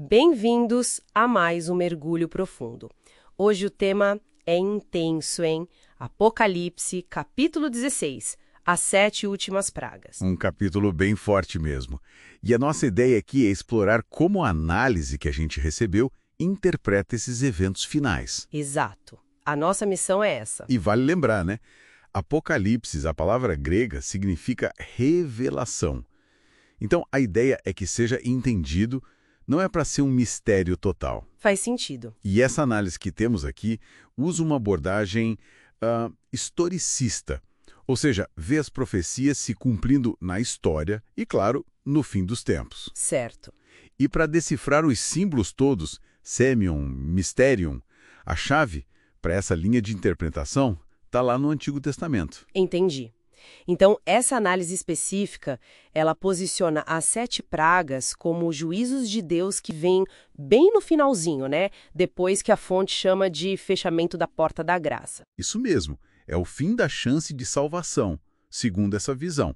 Bem-vindos a mais um Mergulho Profundo. Hoje o tema é intenso, hein? Apocalipse, capítulo 16, as 7 últimas pragas. Um capítulo bem forte mesmo. E a nossa ideia aqui é explorar como a análise que a gente recebeu interpreta esses eventos finais. Exato. A nossa missão é essa. E vale lembrar, né? Apocalipse, a palavra grega, significa revelação. Então, a ideia é que seja entendido, não é para ser um mistério total. Faz sentido. E essa análise que temos aqui usa uma abordagem historicista, ou seja, vê as profecias se cumprindo na história e, claro, no fim dos tempos. Certo. E para decifrar os símbolos todos, Semion, Mysterium, a chave para essa linha de interpretação está lá no Antigo Testamento. Entendi. Então, essa análise específica, ela posiciona as 7 pragas como juízos de Deus que vêm bem no finalzinho, né? Depois que a fonte chama de fechamento da porta da graça. Isso mesmo, é o fim da chance de salvação, segundo essa visão.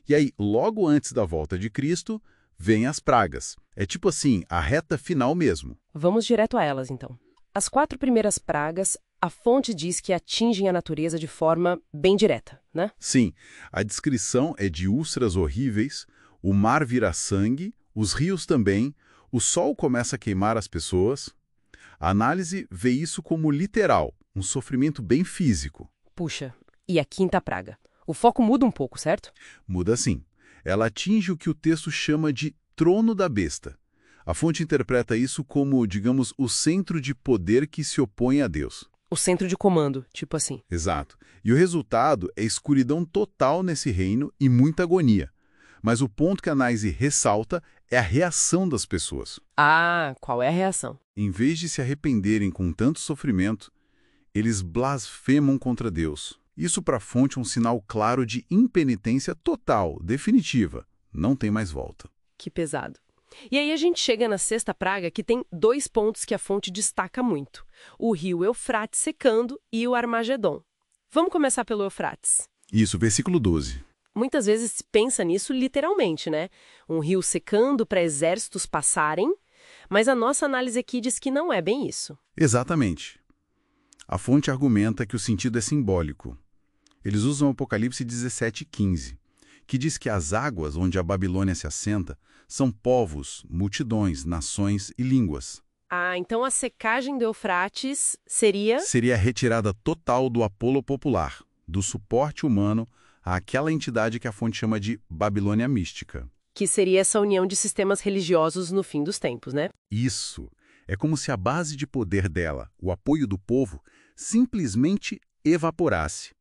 E aí, logo antes da volta de Cristo, vêm as pragas. É tipo assim, a reta final mesmo. Vamos direto a elas, então. As 4 primeiras pragas, a fonte diz que atingem a natureza de forma bem direta, né? Sim, a descrição é de úlceras horríveis, o mar vira sangue, os rios também, o sol começa a queimar as pessoas. A análise vê isso como literal, um sofrimento bem físico. Puxa, e a 5ª praga? O foco muda um pouco, certo? Muda sim. Ela atinge o que o texto chama de trono da besta. A fonte interpreta isso como, digamos, o centro de poder que se opõe a Deus. O centro de comando, tipo assim. Exato. E o resultado é escuridão total nesse reino e muita agonia. Mas o ponto que a análise ressalta é a reação das pessoas. Ah, qual é a reação? Em vez de se arrependerem com tanto sofrimento, eles blasfemam contra Deus. Isso para a fonte é um sinal claro de impenitência total, definitiva. Não tem mais volta. Que pesado. E aí a gente chega na 6ª praga, que tem 2 pontos que a fonte destaca muito. O rio Eufrates secando e o Armagedon. Vamos começar pelo Eufrates. Isso, versículo 12. Muitas vezes se pensa nisso literalmente, né? Um rio secando para exércitos passarem, mas a nossa análise aqui diz que não é bem isso. Exatamente. A fonte argumenta que o sentido é simbólico. Eles usam Apocalipse 17:15, que diz que as águas onde a Babilônia se assenta são povos, multidões, nações e línguas. Ah, então a secagem do Eufrates seria... Seria a retirada total do Apolo popular, do suporte humano àquela entidade que a fonte chama de Babilônia mística. Que seria essa união de sistemas religiosos no fim dos tempos, né? Isso. É como se a base de poder dela, o apoio do povo, simplesmente evaporasse.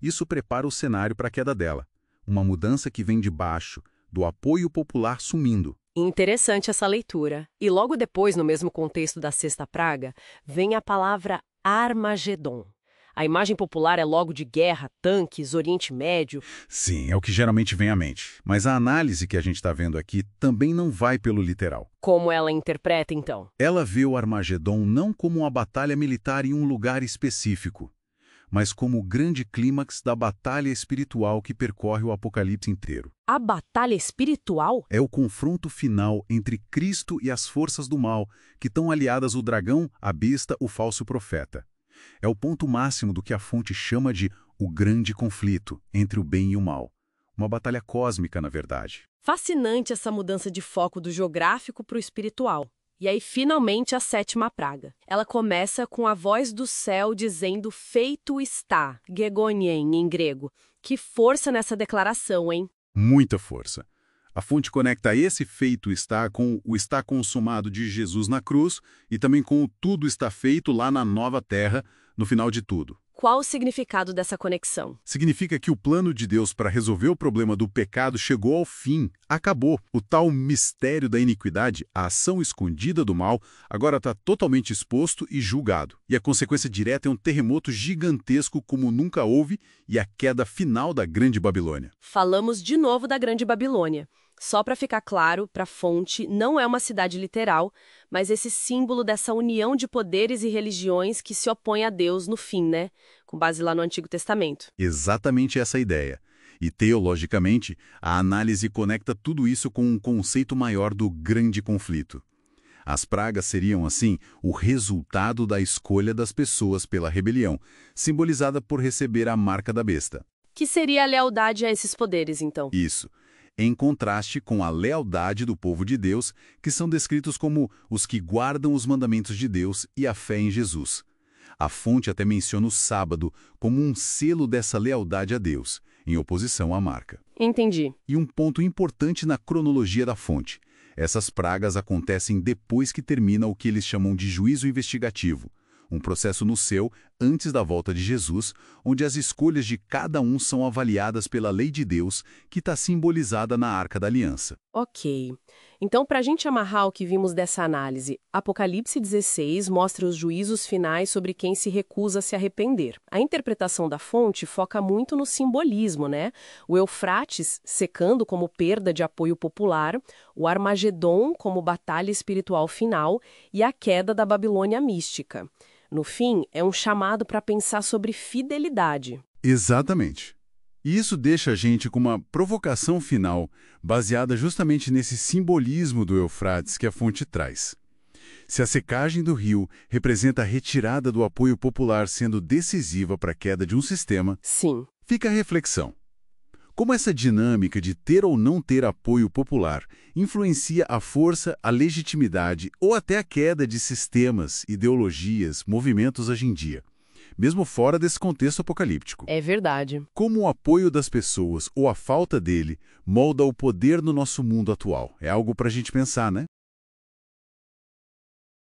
Isso prepara o cenário para a queda dela. Uma mudança que vem de baixo, do apoio popular sumindo. Interessante essa leitura. E logo depois, no mesmo contexto da 6ª praga, vem a palavra Armagedon. A imagem popular é logo de guerra, tanques, Oriente Médio. Sim, é o que geralmente vem à mente. Mas a análise que a gente está vendo aqui também não vai pelo literal. Como ela interpreta, então? Ela vê o Armagedon não como uma batalha militar em um lugar específico, mas como o grande clímax da batalha espiritual que percorre o Apocalipse inteiro. A batalha espiritual? É o confronto final entre Cristo e as forças do mal, que estão aliadas ao dragão, a besta, o falso profeta. É o ponto máximo do que a fonte chama de o grande conflito entre o bem e o mal. Uma batalha cósmica, na verdade. Fascinante essa mudança de foco do geográfico para o espiritual. E aí, finalmente, a 7ª praga. Ela começa com a voz do céu dizendo feito está, gegonien em grego. Que força nessa declaração, hein? Muita força. A fonte conecta esse feito está com o está consumado de Jesus na cruz e também com o tudo está feito lá na nova terra, no final de tudo. Qual o significado dessa conexão? Significa que o plano de Deus para resolver o problema do pecado chegou ao fim, acabou. O tal mistério da iniquidade, a ação escondida do mal, agora está totalmente exposto e julgado. E a consequência direta é um terremoto gigantesco como nunca houve e a queda final da Grande Babilônia. Falamos de novo da Grande Babilônia. Só para ficar claro, para a fonte, não é uma cidade literal, mas esse símbolo dessa união de poderes e religiões que se opõem a Deus no fim, né? Com base lá no Antigo Testamento. Exatamente essa ideia. E, teologicamente, a análise conecta tudo isso com um conceito maior do grande conflito. As pragas seriam, assim, o resultado da escolha das pessoas pela rebelião, simbolizada por receber a marca da besta. Que seria a lealdade a esses poderes, então? Isso, em contraste com a lealdade do povo de Deus, que são descritos como os que guardam os mandamentos de Deus e a fé em Jesus. A fonte até menciona o sábado como um selo dessa lealdade a Deus, em oposição à marca. Entendi. E um ponto importante na cronologia da fonte: essas pragas acontecem depois que termina o que eles chamam de juízo investigativo, um processo no céu antes da volta de Jesus, onde as escolhas de cada um são avaliadas pela lei de Deus, que está simbolizada na Arca da Aliança. Ok. Então, para a gente amarrar o que vimos dessa análise, Apocalipse 16 mostra os juízos finais sobre quem se recusa a se arrepender. A interpretação da fonte foca muito no simbolismo, né? O Eufrates secando como perda de apoio popular, o Armagedon como batalha espiritual final e a queda da Babilônia mística. No fim, é um chamado para pensar sobre fidelidade. Exatamente. E isso deixa a gente com uma provocação final, baseada justamente nesse simbolismo do Eufrates que a fonte traz. Se a secagem do rio representa a retirada do apoio popular sendo decisiva para a queda de um sistema, Sim. fica a reflexão. Como essa dinâmica de ter ou não ter apoio popular influencia a força, a legitimidade ou até a queda de sistemas, ideologias, movimentos hoje em dia, mesmo fora desse contexto apocalíptico? É verdade. Como o apoio das pessoas ou a falta dele molda o poder no nosso mundo atual? É algo para a gente pensar, né?